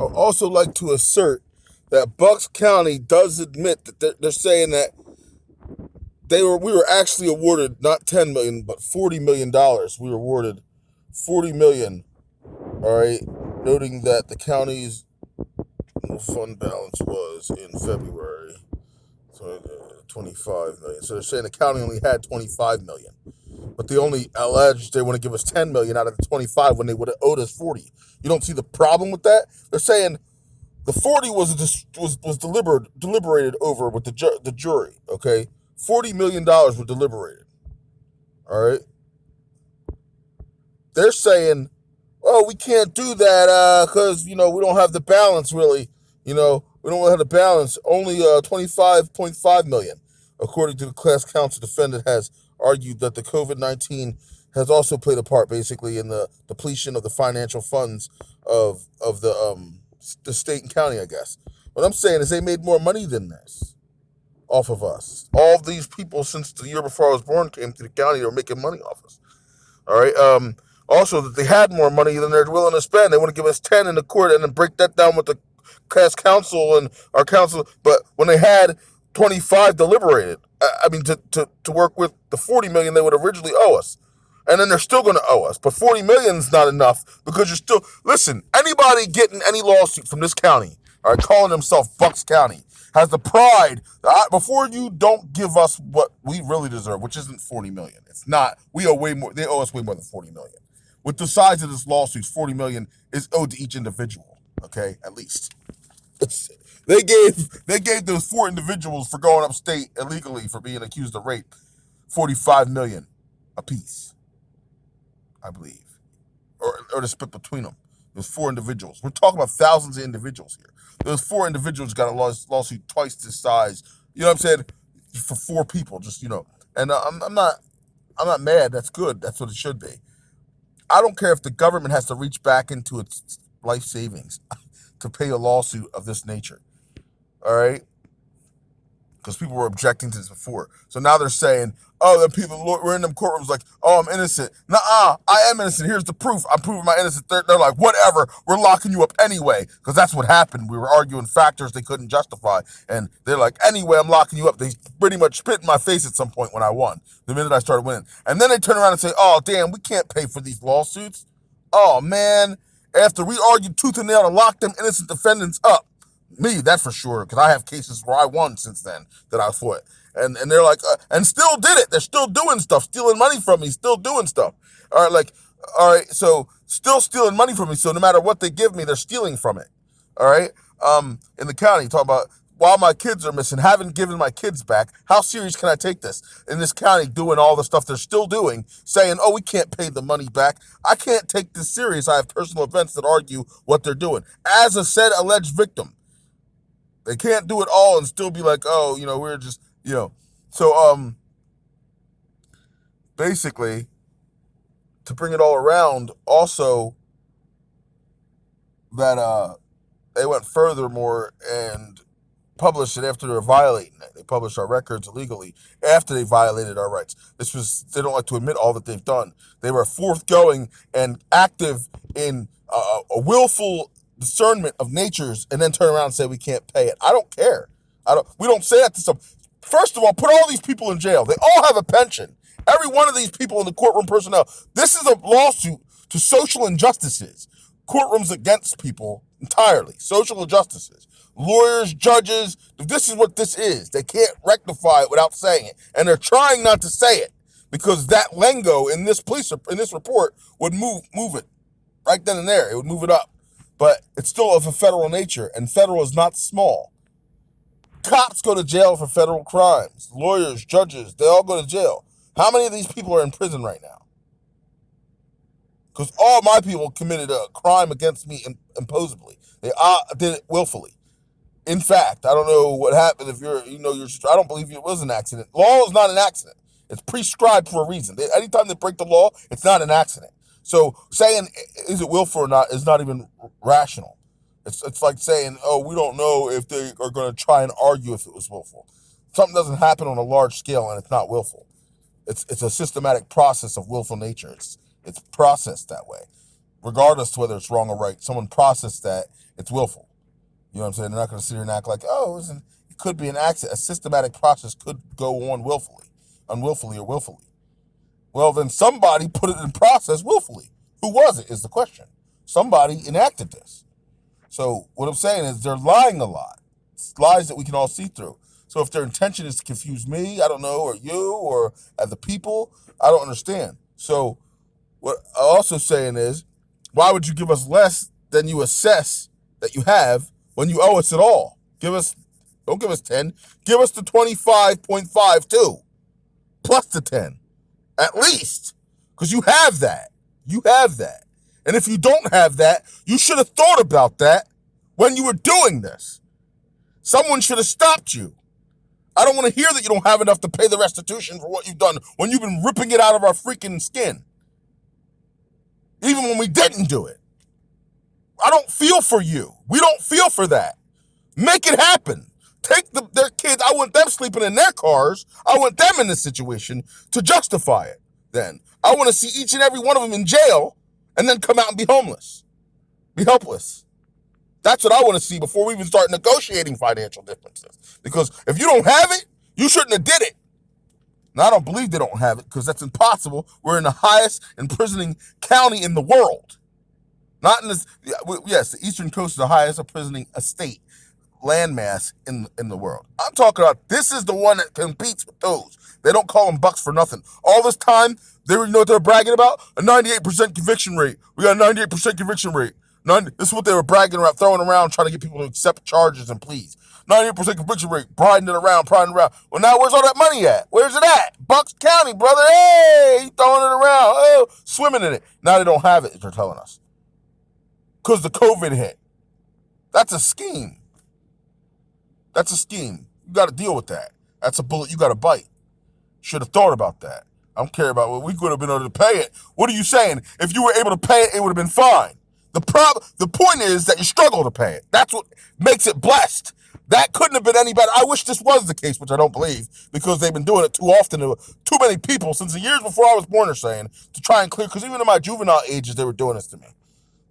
would also like to assert that Bucks County does admit that they're saying that we were actually awarded not 10 million but 40 million dollars. We were awarded 40 million. All right, noting that the county's fund balance was in February, so 25 million. So they're saying the county only had 25 million, but they only alleged they want to give us 10 million out of the 25 when they would have owed us 40. You don't see the problem with that? They're saying the 40 was deliberated over with the jury. Okay, $40 million were deliberated. All right, they're saying, oh, we can't do that because we don't have the balance really. We don't have the balance. Only 25.5 million, according to the class counsel. Defendant has argued that the COVID-19 has also played a part, basically, in the depletion of the financial funds of the state and county. I guess what I'm saying is they made more money than this off of us. All of these people since the year before I was born came to the county are making money off us. All right. Also, that they had more money than they're willing to spend. They want to give us 10 in the court and then break that down with the class council and our council. But when they had 25 deliberated, I mean, to work with the 40 million they would originally owe us. And then they're still going to owe us. But 40 million is not enough because you're still, listen, anybody getting any lawsuit from this county, all right, calling themselves Bucks County, has the pride before you don't give us what we really deserve, which isn't 40 million. It's not. We owe way more. They owe us way more than 40 million. With the size of this lawsuit, 40 million is owed to each individual. Okay, at least. It's, they gave those four individuals for going upstate illegally for being accused of rape 45 million apiece, I believe, or to split between them. Those four individuals. We're talking about thousands of individuals here. Those four individuals got a lawsuit twice this size. You know what I'm saying? For four people, And I'm not mad. That's good. That's what it should be. I don't care if the government has to reach back into its life savings to pay a lawsuit of this nature. All right? Because people were objecting to this before. So now they're saying, oh, the people were in them courtrooms like, oh, I'm innocent. Nuh-uh, I am innocent. Here's the proof. I'm proving my innocence. They're like, whatever. We're locking you up anyway. Because that's what happened. We were arguing factors they couldn't justify. And they're like, anyway, I'm locking you up. They pretty much spit in my face at some point when I won, the minute I started winning. And then they turn around and say, oh, damn, we can't pay for these lawsuits. Oh, man. After we argued tooth and nail to lock them innocent defendants up. Me, that's for sure, because I have cases where I won since then that I fought. And they're like, and still did it. They're still doing stuff, stealing money from me, still doing stuff. All right, so still stealing money from me. So no matter what they give me, they're stealing from it. All right. In the county, talking about while my kids are missing, haven't given my kids back. How serious can I take this? In this county, doing all the stuff they're still doing, saying, oh, we can't pay the money back. I can't take this serious. I have personal events that argue what they're doing. As a said alleged victim. They can't do it all and still be like, oh, we're just, So, basically, to bring it all around, also, that they went furthermore and published it after they were violating it. They published our records illegally after they violated our rights. They don't like to admit all that they've done. They were forthgoing and active in a willful discernment of natures and then turn around and say we can't pay it. I don't care. We don't say that to some. First of all, put all these people in jail. They all have a pension. Every one of these people in the courtroom personnel. This is a lawsuit to social injustices. Courtrooms against people entirely. Social injustices. Lawyers, judges. This is what this is. They can't rectify it without saying it. And they're trying not to say it because that lingo in this report would move it right then and there. It would move it up. But it's still of a federal nature, and federal is not small. Cops go to jail for federal crimes. Lawyers, judges, they all go to jail. How many of these people are in prison right now? Because all my people committed a crime against me imposably. They did it willfully. In fact, I don't know what happened if I don't believe it was an accident. Law is not an accident. It's prescribed for a reason. Anytime they break the law, it's not an accident. So saying is it willful or not is not even rational. It's like saying, oh, we don't know if they are going to try and argue if it was willful. Something doesn't happen on a large scale and it's not willful. It's a systematic process of willful nature. It's processed that way. regardless to whether it's wrong or right. Someone processed that, it's willful. You know what I'm saying? They're not going to sit here and act like, oh, it could be an accident. A systematic process could go on unwillfully or willfully. Well, then somebody put it in process willfully. Who was it is the question. Somebody enacted this. So what I'm saying is they're lying a lot. It's lies that we can all see through. So if their intention is to confuse me, I don't know, or you, or the people, I don't understand. So what I'm also saying is, why would you give us less than you assess that you have when you owe us it all? Don't give us 10. Give us the 25.52 plus the 10, at least, because you have that. You have that. And if you don't have that, you should have thought about that when you were doing this. Someone should have stopped you. I don't want to hear that you don't have enough to pay the restitution for what you've done when you've been ripping it out of our freaking skin. Even when we didn't do it. I don't feel for you. We don't feel for that. Make it happen. Take their kids. I want them sleeping in their cars. I want them in this situation to justify it then. I want to see each and every one of them in jail and then come out and be homeless. Be helpless. That's what I want to see before we even start negotiating financial differences. Because if you don't have it, you shouldn't have did it. Now, I don't believe they don't have it because that's impossible. We're in the highest imprisoning county in the world. Not in this, yes, the Eastern Coast is the highest imprisoning estate landmass in the world. I'm talking about this is the one that competes with those. They don't call them bucks for nothing. All this time, you know what they're bragging about? A 98% conviction rate. We got a 98% conviction rate. This is what they were bragging about, throwing around, trying to get people to accept charges and pleas. 98% conviction rate, priding it around. Well, now where's all that money at? Where's it at? Bucks County, brother. Hey, throwing it around. Oh, swimming in it. Now they don't have it, they're telling us. Because the COVID hit. That's a scheme. That's a scheme. You got to deal with that. That's a bullet you got to bite. Should have thought about that. I don't care about what we could have been able to pay it. What are you saying? If you were able to pay it, it would have been fine. The point is that you struggle to pay it. That's what makes it blessed. That couldn't have been any better. I wish this was the case, which I don't believe, because they've been doing it too often to too many people since the years before I was born, they're saying, to try and clear, because even in my juvenile ages, they were doing this to me.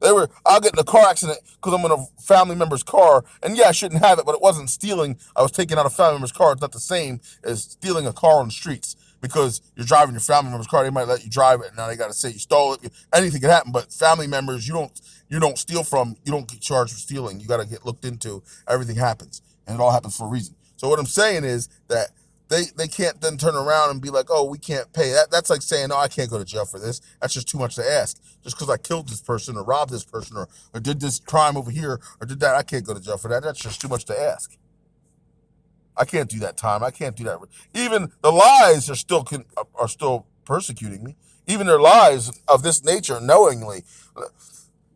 I'll get in a car accident because I'm in a family member's car, and yeah, I shouldn't have it, but it wasn't stealing. I was taking out a family member's car. It's not the same as stealing a car on the streets, because you're driving your family member's car. They might let you drive it, and now they got to say you stole it. Anything can happen, but family members, you don't steal from. You don't get charged for stealing. You got to get looked into. Everything happens, and it all happens for a reason. So what I'm saying is that they can't then turn around and be like, oh, we can't pay. That's like saying, no, I can't go to jail for this. That's just too much to ask. Just because I killed this person or robbed this person or did this crime over here or did that, I can't go to jail for that. That's just too much to ask. I can't do that time. I can't do that. Even the lies are still persecuting me. Even their lies of this nature, knowingly.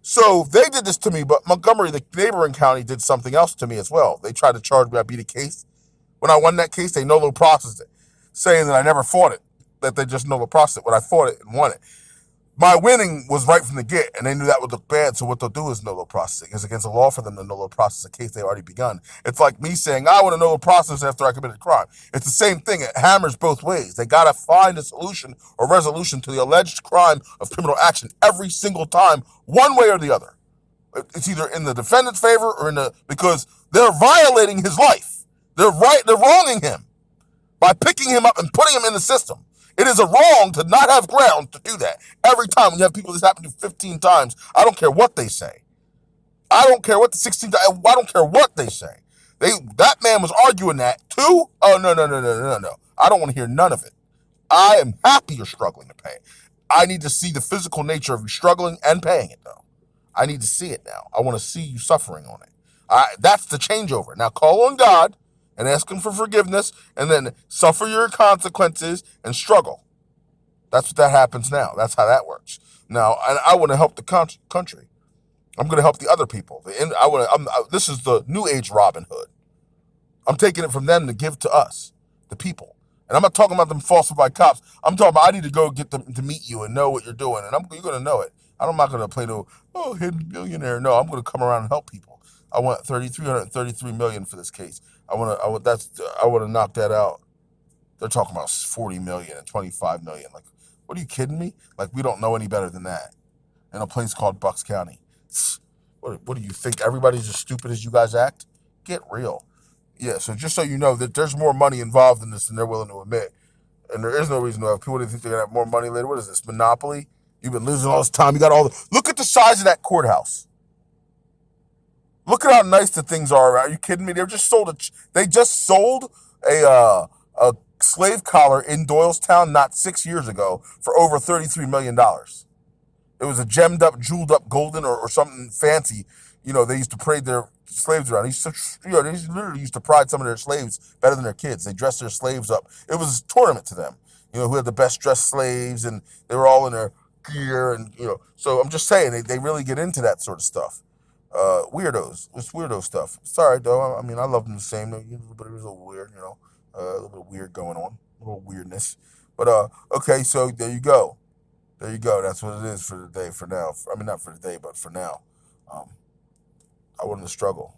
So they did this to me, but Montgomery, the neighboring county, did something else to me as well. They tried to charge me I beat a case. When I won that case, they nolo processed it, saying that I never fought it, that they just nolo processed it when I fought it and won it. My winning was right from the get, and they knew that would look bad, so what they'll do is nolo processing. It's against the law for them to nolo process a case they already begun. It's like me saying, I want to nolo process after I committed a crime. It's the same thing. It hammers both ways. They got to find a solution or resolution to the alleged crime of criminal action every single time, one way or the other. It's either in the defendant's favor or because they're violating his life. They're wronging him by picking him up and putting him in the system. It is a wrong to not have ground to do that. Every time when you have people this happen to 15 times, I don't care what they say. I don't care what the 16 times, I don't care what they say. That man was arguing that too? Oh, no. I don't want to hear none of it. I am happy you're struggling to pay. I need to see the physical nature of you struggling and paying it, though. I need to see it now. I want to see you suffering on it. That's the changeover. Now call on God and ask him for forgiveness, and then suffer your consequences and struggle. That's what that happens now. That's how that works. Now, I want to help the country. I'm going to help the other people. This is the new age Robin Hood. I'm taking it from them to give to us, the people. And I'm not talking about them falsified cops. I'm talking about I need to go get them to meet you and know what you're doing, and you're going to know it. I'm not going to play hidden billionaire. No, I'm going to come around and help people. I want $333 million for this case. I want to knock that out. They're talking about 40 million and 25 million. Like, what are you kidding me? Like, we don't know any better than that. in a place called Bucks County. What do you think? Everybody's as stupid as you guys act? Get real. Yeah, so just so you know that there's more money involved in this than they're willing to admit. And there is no reason to have people that think they're going to have more money later. What is this, Monopoly? You've been losing all this time. You got all the... Look at the size of that courthouse. Look at how nice the things are. Are you kidding me? They just sold a slave collar in Doylestown not 6 years ago for over $33 million. It was a gemmed up, jeweled up golden or something fancy. They used to parade their slaves around. They literally used to pride some of their slaves better than their kids. They dressed their slaves up. It was a tournament to them. Who had the best dressed slaves, and they were all in their gear, So I'm just saying they really get into that sort of stuff. Weirdos. It's weirdo stuff. Sorry though. I mean, I love them the same. But it was a little weird. A little bit of weird going on. A little weirdness. But okay. So there you go. There you go. That's what it is for the day. For now. I mean, not for the day, but for now. I wouldn't struggle.